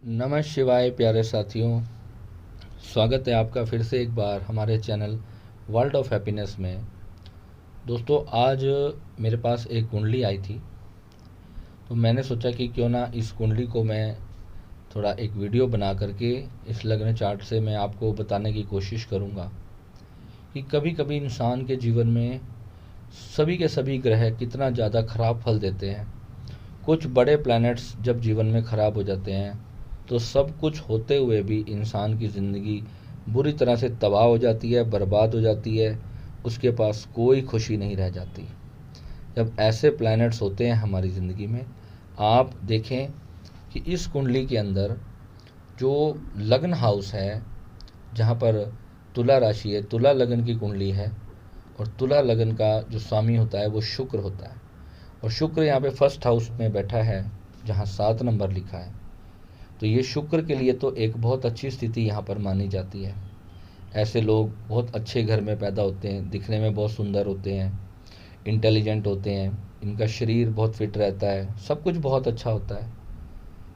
नमः शिवाय प्यारे साथियों। स्वागत है आपका फिर से एक बार हमारे चैनल वर्ल्ड ऑफ हैप्पीनेस में। दोस्तों, आज मेरे पास एक कुंडली आई थी, तो मैंने सोचा कि क्यों ना इस कुंडली को मैं थोड़ा एक वीडियो बना करके इस लग्न चार्ट से मैं आपको बताने की कोशिश करूँगा कि कभी कभी इंसान के जीवन में सभी के सभी ग्रह कितना ज़्यादा ख़राब फल देते हैं। कुछ बड़े प्लैनेट्स जब जीवन में ख़राब हो जाते हैं तो सब कुछ होते हुए भी इंसान की ज़िंदगी बुरी तरह से तबाह हो जाती है, बर्बाद हो जाती है, उसके पास कोई खुशी नहीं रह जाती। जब ऐसे प्लैनेट्स होते हैं हमारी ज़िंदगी में, आप देखें कि इस कुंडली के अंदर जो लग्न हाउस है, जहाँ पर तुला राशि है, तुला लग्न की कुंडली है, और तुला लग्न का जो स्वामी होता है वो शुक्र होता है, और शुक्र यहाँ पे फर्स्ट हाउस में बैठा है जहाँ 7 नंबर लिखा है। तो ये शुक्र के लिए तो एक बहुत अच्छी स्थिति यहाँ पर मानी जाती है। ऐसे लोग बहुत अच्छे घर में पैदा होते हैं, दिखने में बहुत सुंदर होते हैं, इंटेलिजेंट होते हैं, इनका शरीर बहुत फिट रहता है, सब कुछ बहुत अच्छा होता है।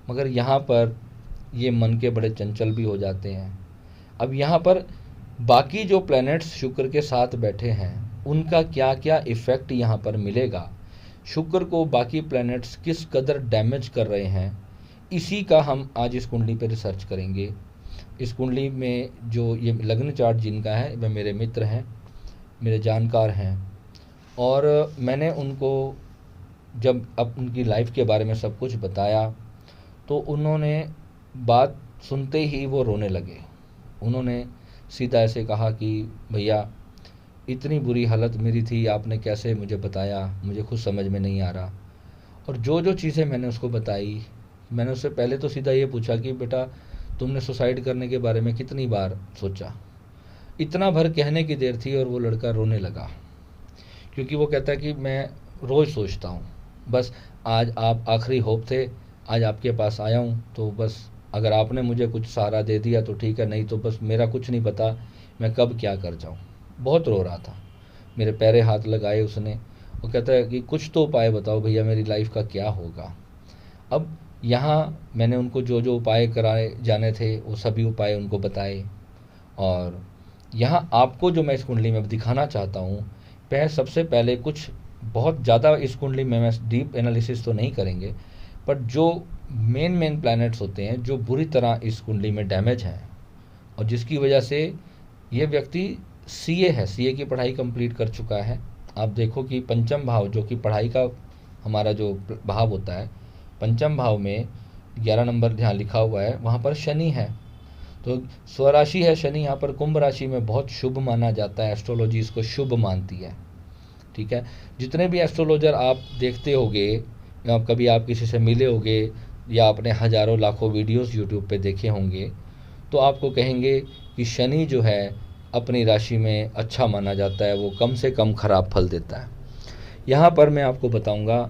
मगर यहाँ पर ये मन के बड़े चंचल भी हो जाते हैं। अब यहाँ पर बाकी जो प्लैनेट्स शुक्र के साथ बैठे हैं उनका क्या क्या इफ़ेक्ट यहाँ पर मिलेगा, शुक्र को बाकी प्लैनेट्स किस कदर डैमेज कर रहे हैं, इसी का हम आज इस कुंडली पर रिसर्च करेंगे। इस कुंडली में जो ये लग्न चार्ट जिनका है वह मेरे मित्र हैं, मेरे जानकार हैं, और मैंने उनको जब अब उनकी लाइफ के बारे में सब कुछ बताया तो उन्होंने बात सुनते ही वो रोने लगे। उन्होंने सीधा ऐसे कहा कि भैया, इतनी बुरी हालत मेरी थी, आपने कैसे मुझे बताया, मुझे खुद समझ में नहीं आ रहा। और जो जो चीज़ें मैंने उसको बताई, मैंने उससे पहले तो सीधा ये पूछा कि बेटा, तुमने सुसाइड करने के बारे में कितनी बार सोचा। इतना भर कहने की देर थी और वो लड़का रोने लगा, क्योंकि वो कहता है कि मैं रोज़ सोचता हूँ, बस आज आप आखिरी होप थे, आज आपके पास आया हूँ, तो बस अगर आपने मुझे कुछ सहारा दे दिया तो ठीक है, नहीं तो बस मेरा कुछ नहीं पता मैं कब क्या कर जाऊँ। बहुत रो रहा था, मेरे पैरे हाथ लगाए उसने। वो कहता है कि कुछ तो उपाय बताओ भैया, मेरी लाइफ का क्या होगा। अब यहाँ मैंने उनको जो जो उपाय कराए जाने थे वो सभी उपाय उनको बताए, और यहाँ आपको जो मैं इस कुंडली में दिखाना चाहता हूँ, वह सबसे पहले कुछ बहुत ज़्यादा इस कुंडली में मैं डीप एनालिसिस तो नहीं करेंगे, पर जो मेन प्लैनेट्स होते हैं जो बुरी तरह इस कुंडली में डैमेज हैं, और जिसकी वजह से ये व्यक्ति सीए है, सीए की पढ़ाई कंप्लीट कर चुका है। आप देखो कि पंचम भाव जो कि पढ़ाई का हमारा जो भाव होता है, पंचम भाव में 11 नंबर जहाँ लिखा हुआ है वहाँ पर शनि है, तो स्वराशि है शनि। यहाँ पर कुंभ राशि में बहुत शुभ माना जाता है, एस्ट्रोलॉजी इसको शुभ मानती है। ठीक है, जितने भी एस्ट्रोलॉजर आप देखते होंगे, या कभी आप किसी से मिले होंगे, या आपने हज़ारों लाखों वीडियोस यूट्यूब पे देखे होंगे, तो आपको कहेंगे कि शनि जो है अपनी राशि में अच्छा माना जाता है, वो कम से कम खराब फल देता है। यहाँ पर मैं आपको बताऊँगा,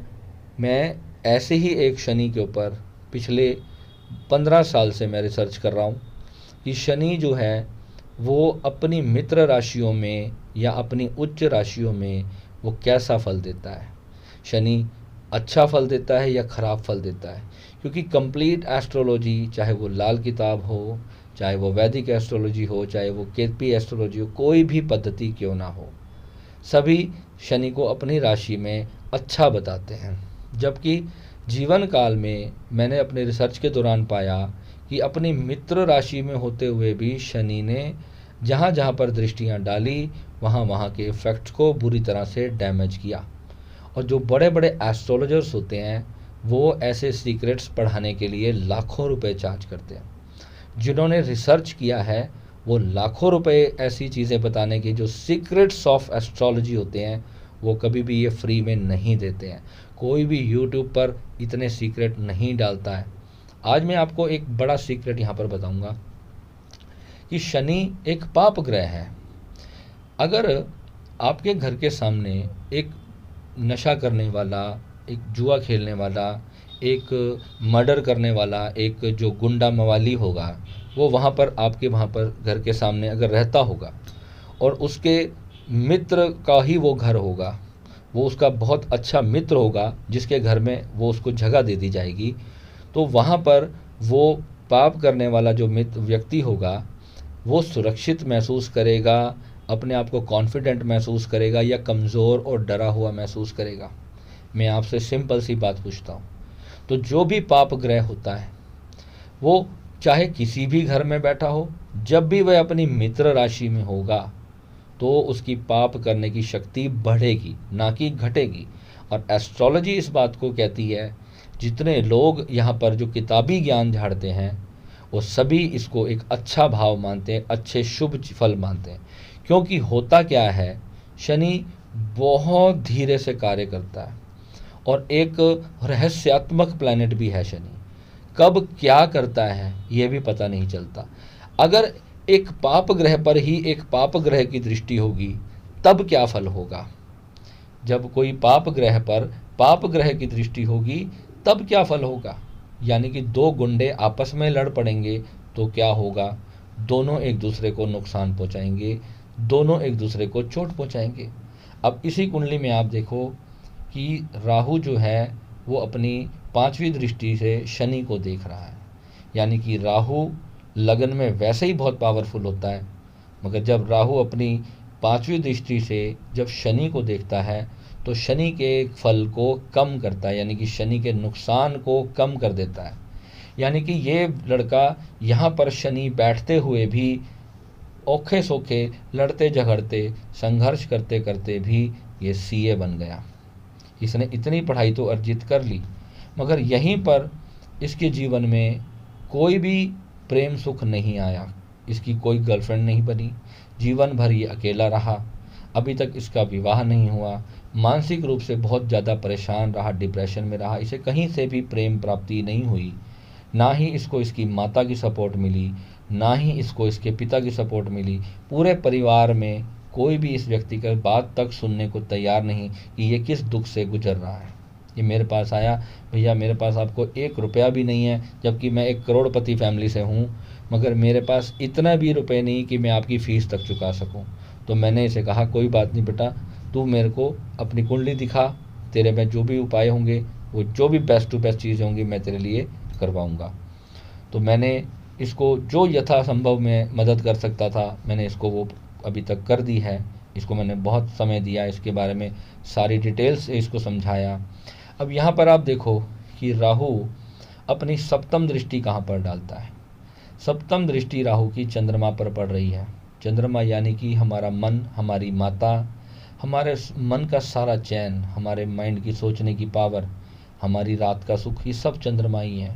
मैं ऐसे ही एक शनि के ऊपर पिछले 15 साल से मैं रिसर्च कर रहा हूँ कि शनि जो है वो अपनी मित्र राशियों में या अपनी उच्च राशियों में वो कैसा फल देता है, शनि अच्छा फल देता है या ख़राब फल देता है। क्योंकि कंप्लीट एस्ट्रोलॉजी, चाहे वो लाल किताब हो, चाहे वो वैदिक एस्ट्रोलॉजी हो, चाहे वो केपी एस्ट्रोलॉजी हो, कोई भी पद्धति क्यों ना हो, सभी शनि को अपनी राशि में अच्छा बताते हैं। जबकि जीवन काल में मैंने अपने रिसर्च के दौरान पाया कि अपनी मित्र राशि में होते हुए भी शनि ने जहाँ जहाँ पर दृष्टियाँ डाली, वहाँ वहाँ के इफ़ेक्ट्स को बुरी तरह से डैमेज किया। और जो बड़े बड़े एस्ट्रोलॉजर्स होते हैं वो ऐसे सीक्रेट्स पढ़ाने के लिए लाखों रुपए चार्ज करते हैं। जिन्होंने रिसर्च किया है वो लाखों रुपए ऐसी चीज़ें बताने की, जो सीक्रेट्स ऑफ एस्ट्रोलॉजी होते हैं, वो कभी भी ये फ्री में नहीं देते हैं। कोई भी यूट्यूब पर इतने सीक्रेट नहीं डालता है। आज मैं आपको एक बड़ा सीक्रेट यहाँ पर बताऊँगा कि शनि एक पाप ग्रह है। अगर आपके घर के सामने एक नशा करने वाला, एक जुआ खेलने वाला, एक मर्डर करने वाला, एक जो गुंडा मवाली होगा, वो वहाँ पर आपके वहाँ पर घर के सामने अगर रहता होगा, और उसके मित्र का ही वो घर होगा, वो उसका बहुत अच्छा मित्र होगा जिसके घर में वो उसको जगह दे दी जाएगी, तो वहाँ पर वो पाप करने वाला जो व्यक्ति होगा वो सुरक्षित महसूस करेगा, अपने आप को कॉन्फिडेंट महसूस करेगा या कमज़ोर और डरा हुआ महसूस करेगा? मैं आपसे सिंपल सी बात पूछता हूँ। तो जो भी पाप ग्रह होता है वो चाहे किसी भी घर में बैठा हो, जब भी वह अपनी मित्र राशि में होगा तो उसकी पाप करने की शक्ति बढ़ेगी, ना कि घटेगी। और एस्ट्रोलॉजी इस बात को कहती है, जितने लोग यहाँ पर जो किताबी ज्ञान झाड़ते हैं वो सभी इसको एक अच्छा भाव मानते हैं, अच्छे शुभ फल मानते हैं। क्योंकि होता क्या है, शनि बहुत धीरे से कार्य करता है और एक रहस्यात्मक प्लैनेट भी है शनि। कब क्या करता है ये भी पता नहीं चलता। अगर एक पाप ग्रह पर ही एक पाप ग्रह की दृष्टि होगी तब क्या फल होगा? जब कोई पाप ग्रह पर पाप ग्रह की दृष्टि होगी तब क्या फल होगा? यानी कि दो गुंडे आपस में लड़ पड़ेंगे तो क्या होगा? दोनों एक दूसरे को नुकसान पहुंचाएंगे, दोनों एक दूसरे को चोट पहुंचाएंगे। अब इसी कुंडली में आप देखो कि राहु जो है वो अपनी 5वीं दृष्टि से शनि को देख रहा है। यानी कि राहु लगन में वैसे ही बहुत पावरफुल होता है, मगर जब राहु अपनी 5वीं दृष्टि से जब शनि को देखता है तो शनि के फल को कम करता है, यानी कि शनि के नुकसान को कम कर देता है। यानी कि ये लड़का यहाँ पर शनि बैठते हुए भी औखे सोखे लड़ते झगड़ते संघर्ष करते करते भी ये सीए बन गया। इसने इतनी पढ़ाई तो अर्जित कर ली, मगर यहीं पर इसके जीवन में कोई भी प्रेम सुख नहीं आया, इसकी कोई गर्लफ्रेंड नहीं बनी, जीवन भर ये अकेला रहा, अभी तक इसका विवाह नहीं हुआ, मानसिक रूप से बहुत ज़्यादा परेशान रहा, डिप्रेशन में रहा, इसे कहीं से भी प्रेम प्राप्ति नहीं हुई, ना ही इसको इसकी माता की सपोर्ट मिली, ना ही इसको इसके पिता की सपोर्ट मिली। पूरे परिवार में कोई भी इस व्यक्ति का बात तक सुनने को तैयार नहीं कि ये किस दुख से गुजर रहा है। ये मेरे पास आया, भैया मेरे पास आपको 1 रुपया भी नहीं है, जबकि मैं एक करोड़पति फैमिली से हूँ, मगर मेरे पास इतना भी रुपए नहीं कि मैं आपकी फ़ीस तक चुका सकूँ। तो मैंने इसे कहा कोई बात नहीं बेटा, तू मेरे को अपनी कुंडली दिखा, तेरे में जो भी उपाय होंगे, वो जो भी बेस्ट टू बेस्ट चीज़ें होंगी मैं तेरे लिए करवाऊँगा। तो मैंने इसको जो यथासंभव मैं मदद कर सकता था मैंने इसको वो अभी तक कर दी है। इसको मैंने बहुत समय दिया, इसके बारे में सारी डिटेल्स से इसको समझाया। अब यहाँ पर आप देखो कि राहु अपनी 7वीं दृष्टि कहाँ पर डालता है। 7वीं दृष्टि राहु की चंद्रमा पर पड़ रही है। चंद्रमा यानी कि हमारा मन, हमारी माता, हमारे मन का सारा चैन, हमारे माइंड की सोचने की पावर, हमारी रात का सुख, ये सब चंद्रमा ही है।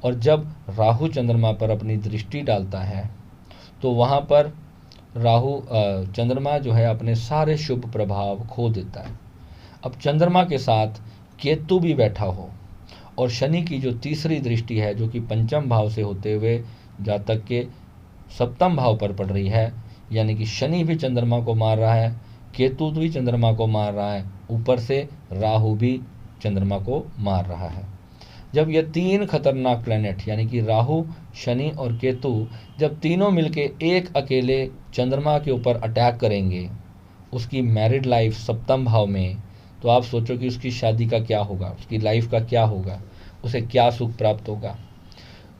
और जब राहु चंद्रमा पर अपनी दृष्टि डालता है तो वहाँ पर राहु चंद्रमा जो है अपने सारे शुभ प्रभाव खो देता है। अब चंद्रमा के साथ केतु भी बैठा हो और शनि की जो तीसरी दृष्टि है जो कि 5वें भाव से होते हुए जातक के 7वें भाव पर पड़ रही है, यानी कि शनि भी चंद्रमा को मार रहा है, केतु भी चंद्रमा को मार रहा है, ऊपर से राहु भी चंद्रमा को मार रहा है। जब ये 3 खतरनाक प्लैनेट यानी कि राहु, शनि और केतु जब तीनों मिलके एक अकेले चंद्रमा के ऊपर अटैक करेंगे उसकी मैरिड लाइफ 7वें भाव में, तो आप सोचो कि उसकी शादी का क्या होगा, उसकी लाइफ का क्या होगा, उसे क्या सुख प्राप्त होगा।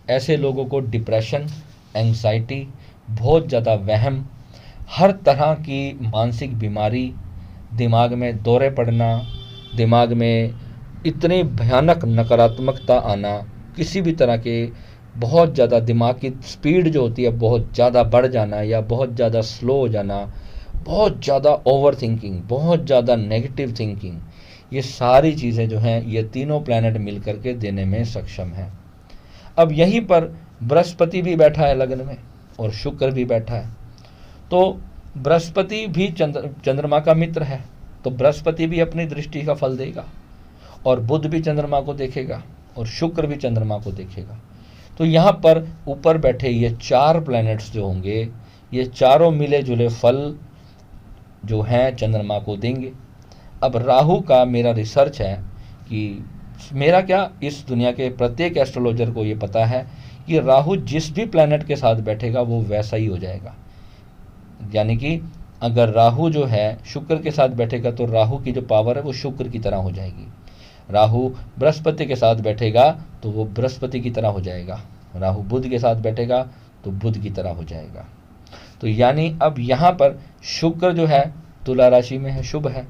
ऐसे लोगों को डिप्रेशन, एंग्जाइटी, बहुत ज़्यादा वहम, हर तरह की मानसिक बीमारी, दिमाग में दौरे पड़ना, दिमाग में इतनी भयानक नकारात्मकता आना, किसी भी तरह के बहुत ज़्यादा दिमाग की स्पीड जो होती है बहुत ज़्यादा बढ़ जाना या बहुत ज़्यादा स्लो हो जाना, बहुत ज़्यादा ओवर थिंकिंग, बहुत ज़्यादा नेगेटिव थिंकिंग, ये सारी चीज़ें जो हैं ये तीनों प्लैनेट मिल करके देने में सक्षम हैं। अब यहीं पर बृहस्पति भी बैठा है लग्न में और शुक्र भी बैठा है, तो बृहस्पति भी चंद्रमा का मित्र है, तो बृहस्पति भी अपनी दृष्टि का फल देगा और बुध भी चंद्रमा को देखेगा और शुक्र भी चंद्रमा को देखेगा। तो यहाँ पर ऊपर बैठे ये 4 प्लैनेट्स जो होंगे ये चारों मिले जुले फल जो हैं चंद्रमा को देंगे। अब राहु का मेरा रिसर्च है कि मेरा क्या, इस दुनिया के प्रत्येक एस्ट्रोलॉजर को ये पता है कि राहु जिस भी प्लैनेट के साथ बैठेगा वो वैसा ही हो जाएगा। यानी कि अगर राहु जो है शुक्र के साथ बैठेगा तो राहु की जो पावर है वो शुक्र की तरह हो जाएगी। राहु बृहस्पति के साथ बैठेगा तो वो बृहस्पति की तरह हो जाएगा। राहु बुध के साथ बैठेगा तो बुध की तरह हो जाएगा। तो यानी अब यहाँ पर शुक्र जो है तुला राशि में है, शुभ है,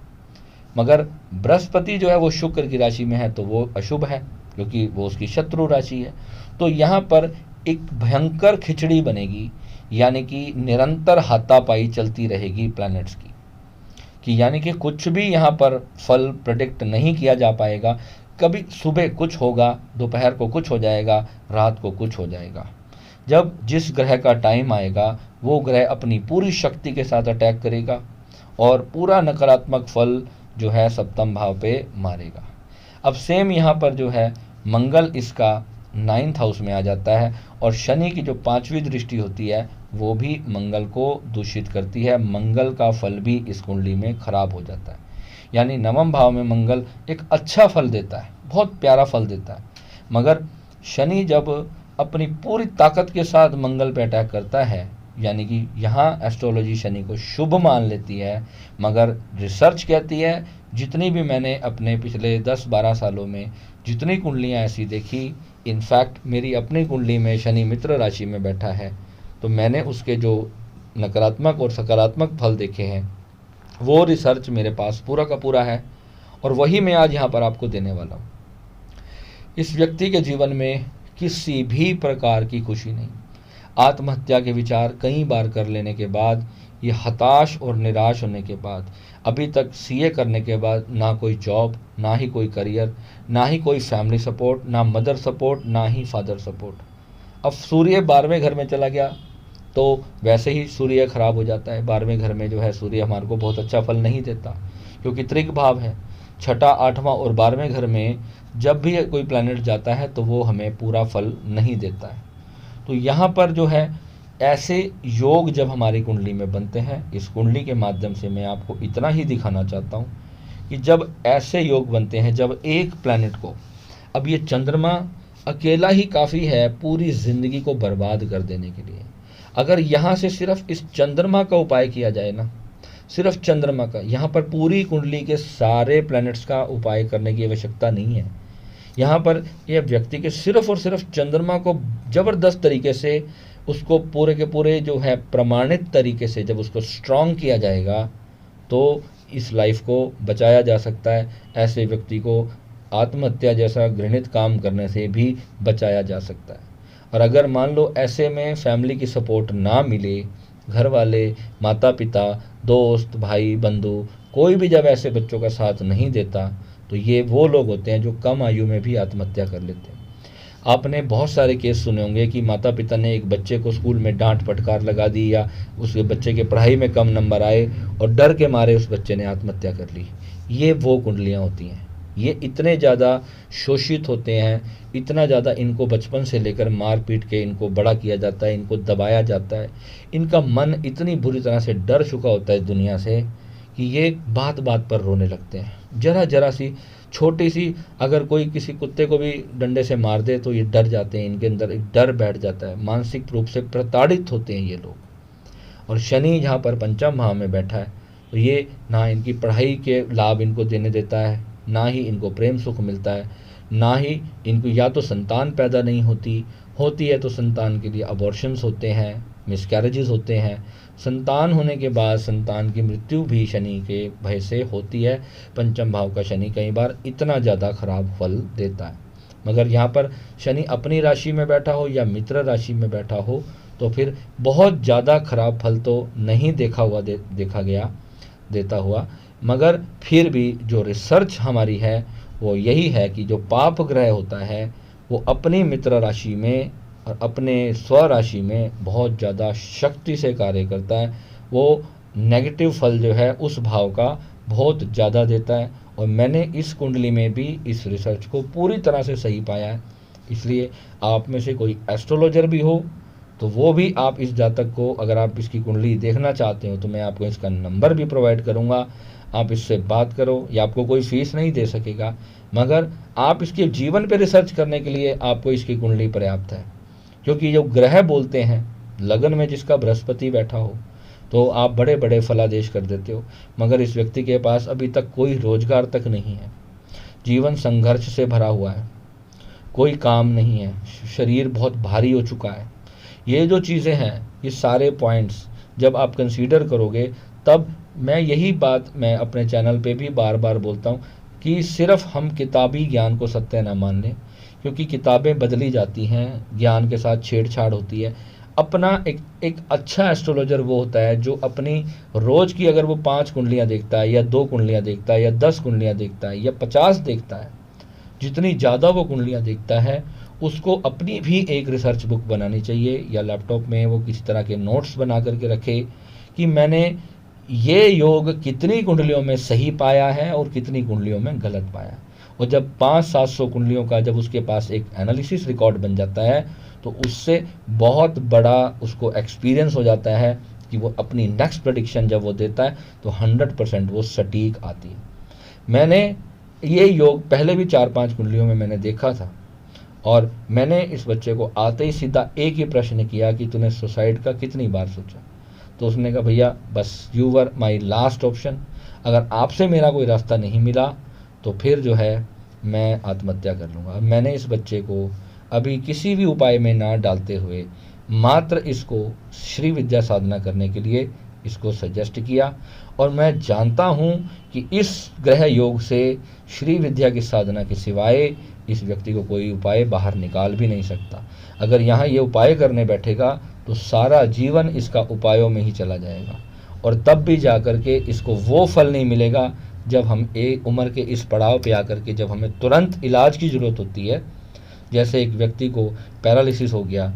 मगर बृहस्पति जो है वो शुक्र की राशि में है तो वो अशुभ है, क्योंकि वो उसकी शत्रु राशि है। तो यहाँ पर एक भयंकर खिचड़ी बनेगी, यानी कि निरंतर हाथापाई चलती रहेगी प्लैनेट्स की, कि यानी कि कुछ भी यहाँ पर फल प्रेडिक्ट नहीं किया जा पाएगा। कभी सुबह कुछ होगा, दोपहर को कुछ हो जाएगा, रात को कुछ हो जाएगा। जब जिस ग्रह का टाइम आएगा वो ग्रह अपनी पूरी शक्ति के साथ अटैक करेगा और पूरा नकारात्मक फल जो है सप्तम भाव पे मारेगा। अब सेम यहाँ पर जो है मंगल इसका 9th हाउस में आ जाता है और शनि की जो 5वीं दृष्टि होती है वो भी मंगल को दूषित करती है। मंगल का फल भी इस कुंडली में खराब हो जाता है, यानी 9वें भाव में मंगल एक अच्छा फल देता है, बहुत प्यारा फल देता है, मगर शनि जब अपनी पूरी ताकत के साथ मंगल पे अटैक करता है, यानी कि यहाँ एस्ट्रोलॉजी शनि को शुभ मान लेती है, मगर रिसर्च कहती है, जितनी भी मैंने अपने पिछले 10-12 सालों में जितनी कुंडलियाँ ऐसी देखी, इनफैक्ट मेरी अपनी कुंडली में शनि मित्र राशि में बैठा है, तो मैंने उसके जो नकारात्मक और सकारात्मक फल देखे हैं वो रिसर्च मेरे पास पूरा का पूरा है और वही मैं आज यहाँ पर आपको देने वाला हूँ। इस व्यक्ति के जीवन में किसी भी प्रकार की खुशी नहीं, आत्महत्या के विचार कई बार कर लेने के बाद, ये हताश और निराश होने के बाद, अभी तक सीए करने के बाद ना कोई जॉब, ना ही कोई करियर, ना ही कोई फैमिली सपोर्ट, ना मदर सपोर्ट, ना ही फादर सपोर्ट। अब सूर्य 12वें घर में चला गया तो वैसे ही सूर्य खराब हो जाता है। 12वें घर में जो है सूर्य हमारे को बहुत अच्छा फल नहीं देता, क्योंकि त्रिक भाव है। 6ठा, 8वां और 12वें घर में जब भी कोई प्लैनेट जाता है तो वो हमें पूरा फल नहीं देता है। तो यहाँ पर जो है ऐसे योग जब हमारी कुंडली में बनते हैं, इस कुंडली के माध्यम से मैं आपको इतना ही दिखाना चाहता हूँ कि जब ऐसे योग बनते हैं, जब एक प्लैनेट को, अब ये चंद्रमा अकेला ही काफ़ी है पूरी ज़िंदगी को बर्बाद कर देने के लिए। अगर यहाँ से सिर्फ इस चंद्रमा का उपाय किया जाए ना, सिर्फ चंद्रमा का, यहाँ पर पूरी कुंडली के सारे प्लैनेट्स का उपाय करने की आवश्यकता नहीं है। यहाँ पर यह व्यक्ति के सिर्फ और सिर्फ चंद्रमा को ज़बरदस्त तरीके से, उसको पूरे के पूरे जो है प्रमाणित तरीके से जब उसको स्ट्रॉन्ग किया जाएगा तो इस लाइफ को बचाया जा सकता है। ऐसे व्यक्ति को आत्महत्या जैसा घृणित काम करने से भी बचाया जा सकता है। और अगर मान लो ऐसे में फैमिली की सपोर्ट ना मिले, घर वाले, माता पिता, दोस्त, भाई, बंधु, कोई भी जब ऐसे बच्चों का साथ नहीं देता, तो ये वो लोग होते हैं जो कम आयु में भी आत्महत्या कर लेते हैं। आपने बहुत सारे केस सुने होंगे कि माता पिता ने एक बच्चे को स्कूल में डांट फटकार लगा दी, या उसके बच्चे के पढ़ाई में कम नंबर आए और डर के मारे उस बच्चे ने आत्महत्या कर ली। ये वो कुंडलियाँ होती हैं। ये इतने ज़्यादा शोषित होते हैं, इतना ज़्यादा इनको बचपन से लेकर मार पीट के इनको बड़ा किया जाता है, इनको दबाया जाता है। इनका मन इतनी बुरी तरह से डर चुका होता है दुनिया से कि ये बात बात पर रोने लगते हैं। जरा जरा सी छोटी सी अगर कोई किसी कुत्ते को भी डंडे से मार दे तो ये डर जाते हैं, इनके अंदर एक डर बैठ जाता है, मानसिक रूप से प्रताड़ित होते हैं ये लोग। और शनि जहाँ पर पंचम भाव में बैठा है तो ये ना इनकी पढ़ाई के लाभ इनको देने देता है, ना ही इनको प्रेम सुख मिलता है, ना ही इनको, या तो संतान पैदा नहीं होती है तो संतान के लिए अबॉर्शंस होते हैं, मिसकैरेजेस होते हैं। संतान होने के बाद संतान की मृत्यु भी शनि के भय से होती है। पंचम भाव का शनि कई बार इतना ज़्यादा खराब फल देता है। मगर यहाँ पर शनि अपनी राशि में बैठा हो या मित्र राशि में बैठा हो तो फिर बहुत ज़्यादा खराब फल तो नहीं देता हुआ। मगर फिर भी जो रिसर्च हमारी है वो यही है कि जो पाप ग्रह होता है वो अपनी मित्र राशि में और अपने स्वराशि में बहुत ज़्यादा शक्ति से कार्य करता है। वो नेगेटिव फल जो है उस भाव का बहुत ज़्यादा देता है। और मैंने इस कुंडली में भी इस रिसर्च को पूरी तरह से सही पाया है। इसलिए आप में से कोई एस्ट्रोलॉजर भी हो तो वो भी आप इस जातक को, अगर आप इसकी कुंडली देखना चाहते हो तो मैं आपको इसका नंबर भी प्रोवाइड करूँगा। आप इससे बात करो, या आपको कोई फीस नहीं दे सकेगा, मगर आप इसके जीवन पे रिसर्च करने के लिए आपको इसकी कुंडली पर्याप्त है। क्योंकि जो ग्रह बोलते हैं, लगन में जिसका बृहस्पति बैठा हो तो आप बड़े बड़े फलादेश कर देते हो, मगर इस व्यक्ति के पास अभी तक कोई रोजगार तक नहीं है, जीवन संघर्ष से भरा हुआ है। कोई काम नहीं है, शरीर बहुत भारी हो चुका है। ये जो चीज़ें हैं, ये सारे पॉइंट्स जब आप कंसीडर करोगे, तब मैं यही बात मैं अपने चैनल पे भी बार बार बोलता हूँ कि सिर्फ हम किताबी ज्ञान को सत्य न मान लें, क्योंकि किताबें बदली जाती हैं, ज्ञान के साथ छेड़छाड़ होती है। अपना एक अच्छा एस्ट्रोलॉजर वो होता है जो अपनी रोज़ की अगर वो 5 कुंडलियाँ देखता है या 2 कुंडलियाँ देखता है या 10 कुंडलियाँ देखता है या 50 देखता है, जितनी ज़्यादा वो कुंडलियाँ देखता है, उसको अपनी भी एक रिसर्च बुक बनानी चाहिए या लैपटॉप में वो किसी तरह के नोट्स बना करके रखे कि मैंने ये योग कितनी कुंडलियों में सही पाया है और कितनी कुंडलियों में गलत पाया। और जब 500-700 कुंडलियों का जब उसके पास एक एनालिसिस रिकॉर्ड बन जाता है, तो उससे बहुत बड़ा उसको एक्सपीरियंस हो जाता है कि वो अपनी नेक्स्ट प्रेडिक्शन जब वो देता है तो 100% वो सटीक आती है। मैंने ये योग पहले भी 4-5 कुंडलियों में मैंने देखा था, और मैंने इस बच्चे को आते ही सीधा एक ही प्रश्न किया कि तूने सुसाइड का कितनी बार सोचा। तो उसने कहा भैया बस you were my last option, अगर आपसे मेरा कोई रास्ता नहीं मिला तो फिर जो है मैं आत्महत्या कर लूँगा। मैंने इस बच्चे को अभी किसी भी उपाय में ना डालते हुए मात्र इसको श्री विद्या साधना करने के लिए इसको सजेस्ट किया, और मैं जानता हूँ कि इस ग्रह योग से श्री विद्या की साधना के सिवाय इस व्यक्ति को कोई उपाय बाहर निकाल भी नहीं सकता। अगर यहाँ ये उपाय करने बैठेगा तो सारा जीवन इसका उपायों में ही चला जाएगा, और तब भी जा कर के इसको वो फल नहीं मिलेगा जब हम एक उम्र के इस पड़ाव पे आकर के जब हमें तुरंत इलाज की ज़रूरत होती है। जैसे एक व्यक्ति को पैरालिसिस हो गया,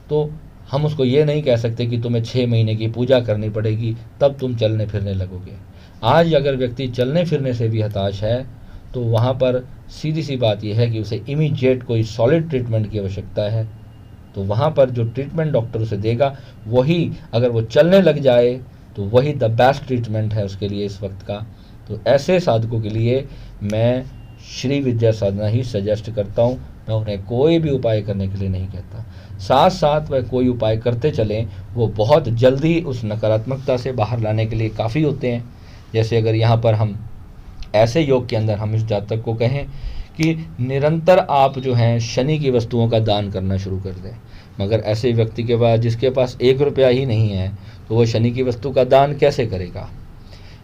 तो हम उसको ये नहीं कह सकते कि तुम्हें 6 महीने की पूजा करनी पड़ेगी तब तुम चलने फिरने लगोगे। आज अगर व्यक्ति चलने फिरने से भी हताश है, तो वहाँ पर सीधी सी बात यह है कि उसे इमीडिएट कोई सॉलिड ट्रीटमेंट की आवश्यकता है। तो वहाँ पर जो ट्रीटमेंट डॉक्टर उसे देगा, वही अगर वो चलने लग जाए तो वही द बेस्ट ट्रीटमेंट है उसके लिए इस वक्त का। तो ऐसे साधकों के लिए मैं श्री विद्या साधना ही सजेस्ट करता हूँ। मैं उन्हें कोई भी उपाय करने के लिए नहीं कहता। साथ साथ वह कोई उपाय करते चलें, वो बहुत जल्दी उस नकारात्मकता से बाहर लाने के लिए काफ़ी होते हैं। जैसे अगर यहाँ पर हम ऐसे योग के अंदर हम इस जातक को कहें कि निरंतर आप जो हैं शनि की वस्तुओं का दान करना शुरू कर दें, मगर ऐसे व्यक्ति के पास जिसके पास 1 रुपया ही नहीं है, तो वो शनि की वस्तु का दान कैसे करेगा।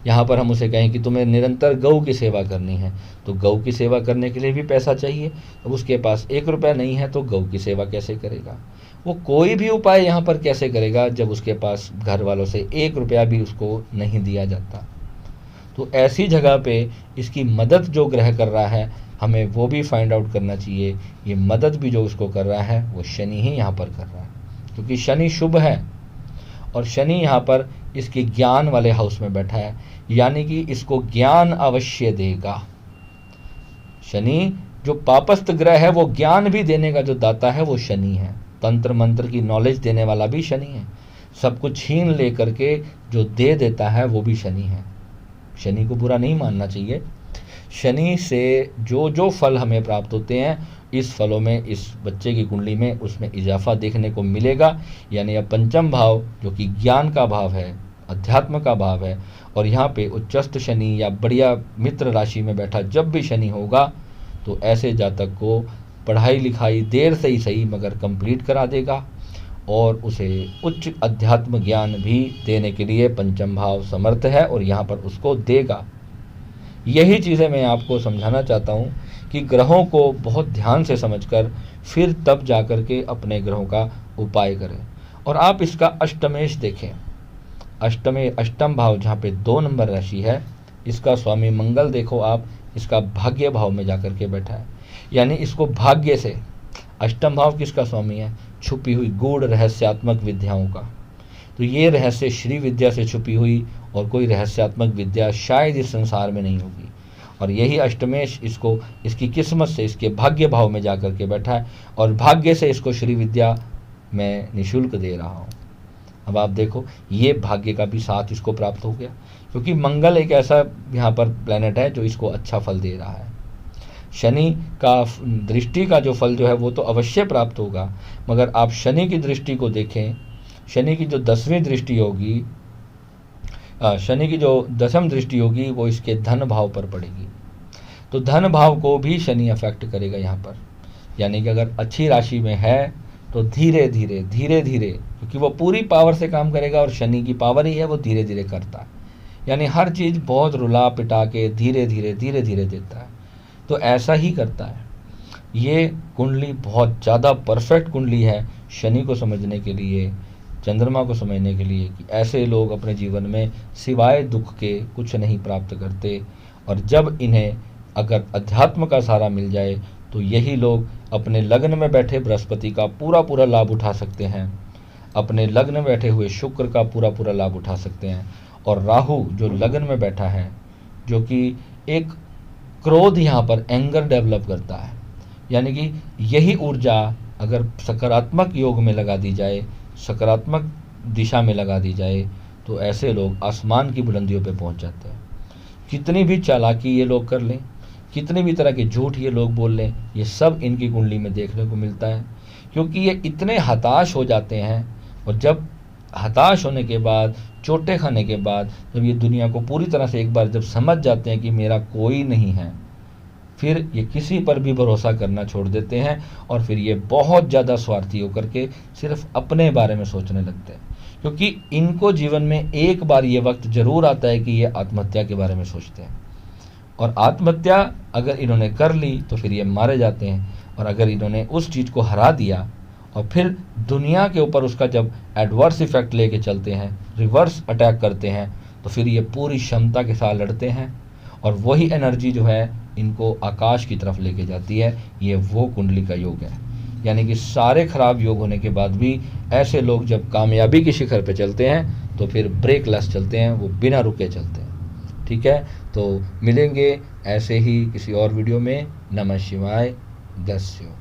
यहाँ पर हम उसे कहें कि तुम्हें निरंतर गौ की सेवा करनी है, तो गौ की सेवा करने के लिए भी पैसा चाहिए। अब उसके पास 1 रुपया नहीं है तो गौ की सेवा कैसे करेगा। वो कोई भी उपाय यहाँ पर कैसे करेगा जब उसके पास घर वालों से 1 रुपया भी उसको नहीं दिया जाता। तो ऐसी जगह पे इसकी मदद जो ग्रह कर रहा है, हमें वो भी फाइंड आउट करना चाहिए। ये मदद भी जो उसको कर रहा है वो शनि ही यहाँ पर कर रहा है, क्योंकि शनि शुभ है और शनि यहाँ पर इसके ज्ञान वाले हाउस में बैठा है, यानी कि इसको ज्ञान अवश्य देगा। शनि जो पापस्थ ग्रह है, वो ज्ञान भी देने का जो दाता है वो शनि है। तंत्र मंत्र की नॉलेज देने वाला भी शनि है। सब कुछ छीन ले करके जो दे देता है वो भी शनि है। शनि को बुरा नहीं मानना चाहिए। शनि से जो जो फल हमें प्राप्त होते हैं, इस फलों में इस बच्चे की कुंडली में उसमें इजाफा देखने को मिलेगा। यानी अब पंचम भाव जो कि ज्ञान का भाव है, अध्यात्म का भाव है, और यहाँ पे उच्चस्थ शनि या बढ़िया मित्र राशि में बैठा जब भी शनि होगा, तो ऐसे जातक को पढ़ाई लिखाई देर से ही सही मगर कंप्लीट करा देगा, और उसे उच्च अध्यात्म ज्ञान भी देने के लिए पंचम भाव समर्थ है और यहाँ पर उसको देगा। यही चीज़ें मैं आपको समझाना चाहता हूँ कि ग्रहों को बहुत ध्यान से समझकर फिर तब जाकर के अपने ग्रहों का उपाय करें। और आप इसका अष्टमेश देखें। अष्टम भाव जहाँ पे 2 नंबर राशि है, इसका स्वामी मंगल देखो आप, इसका भाग्य भाव में जाकर के बैठा है। यानी इसको भाग्य से, अष्टम भाव किसका स्वामी है? छुपी हुई गूढ़ रहस्यात्मक विद्याओं का। तो ये रहस्य श्री विद्या से छुपी हुई और कोई रहस्यात्मक विद्या शायद इस संसार में नहीं होगी। और यही अष्टमेश इसको इसकी किस्मत से इसके भाग्य भाव में जाकर के बैठा है, और भाग्य से इसको श्री विद्या मैं निःशुल्क दे रहा हूँ। अब आप देखो, ये भाग्य का भी साथ इसको प्राप्त हो गया, क्योंकि मंगल एक ऐसा यहाँ पर प्लैनेट है जो इसको अच्छा फल दे रहा है। शनि का दृष्टि का जो फल जो है वो तो अवश्य प्राप्त होगा, मगर आप शनि की दृष्टि को देखें, शनि की जो 10वीं दृष्टि होगी, शनि की जो 10वीं दृष्टि होगी वो इसके धन भाव पर पड़ेगी। तो धन भाव को भी शनि अफेक्ट करेगा यहाँ पर। यानी कि अगर अच्छी राशि में है तो धीरे धीरे धीरे धीरे, क्योंकि वो पूरी पावर से काम करेगा और शनि की पावर ही है, वो धीरे धीरे करता है, यानी हर चीज़ बहुत रुला पिटा के धीरे धीरे धीरे धीरे देता है। तो ऐसा ही करता है। ये कुंडली बहुत ज़्यादा परफेक्ट कुंडली है शनि को समझने के लिए, चंद्रमा को समझने के लिए, कि ऐसे लोग अपने जीवन में सिवाय दुख के कुछ नहीं प्राप्त करते। और जब इन्हें अगर अध्यात्म का सहारा मिल जाए तो यही लोग अपने लग्न में बैठे बृहस्पति का पूरा पूरा लाभ उठा सकते हैं, अपने लग्न में बैठे हुए शुक्र का पूरा पूरा लाभ उठा सकते हैं। और राहु जो लग्न में बैठा है, जो कि एक क्रोध यहाँ पर एंगर डेवलप करता है, यानी कि यही ऊर्जा अगर सकारात्मक योग में लगा दी जाए, सकारात्मक दिशा में लगा दी जाए, तो ऐसे लोग आसमान की बुलंदियों पे पहुंच जाते हैं। कितनी भी चालाकी ये लोग कर लें, कितनी भी तरह के झूठ ये लोग बोल लें, ये सब इनकी कुंडली में देखने को मिलता है, क्योंकि ये इतने हताश हो जाते हैं। और जब हताश होने के बाद, चोटें खाने के बाद, जब ये दुनिया को पूरी तरह से एक बार जब समझ जाते हैं कि मेरा कोई नहीं है, फिर ये किसी पर भी भरोसा करना छोड़ देते हैं और फिर ये बहुत ज़्यादा स्वार्थी होकर के सिर्फ अपने बारे में सोचने लगते हैं। क्योंकि इनको जीवन में एक बार ये वक्त ज़रूर आता है कि ये आत्महत्या के बारे में सोचते हैं, और आत्महत्या अगर इन्होंने कर ली तो फिर ये मारे जाते हैं। और अगर इन्होंने उस चीज़ को हरा दिया और फिर दुनिया के ऊपर उसका जब एडवर्स इफेक्ट लेके चलते हैं, रिवर्स अटैक करते हैं, तो फिर ये पूरी क्षमता के साथ लड़ते हैं और वही एनर्जी जो है इनको आकाश की तरफ लेके जाती है। ये वो कुंडली का योग है। यानी कि सारे खराब योग होने के बाद भी ऐसे लोग जब कामयाबी की शिखर पे चलते हैं तो फिर ब्रेक लेस चलते हैं, वो बिना रुके चलते हैं। ठीक है, तो मिलेंगे ऐसे ही किसी और वीडियो में। नमः शिवाय, दस्यो।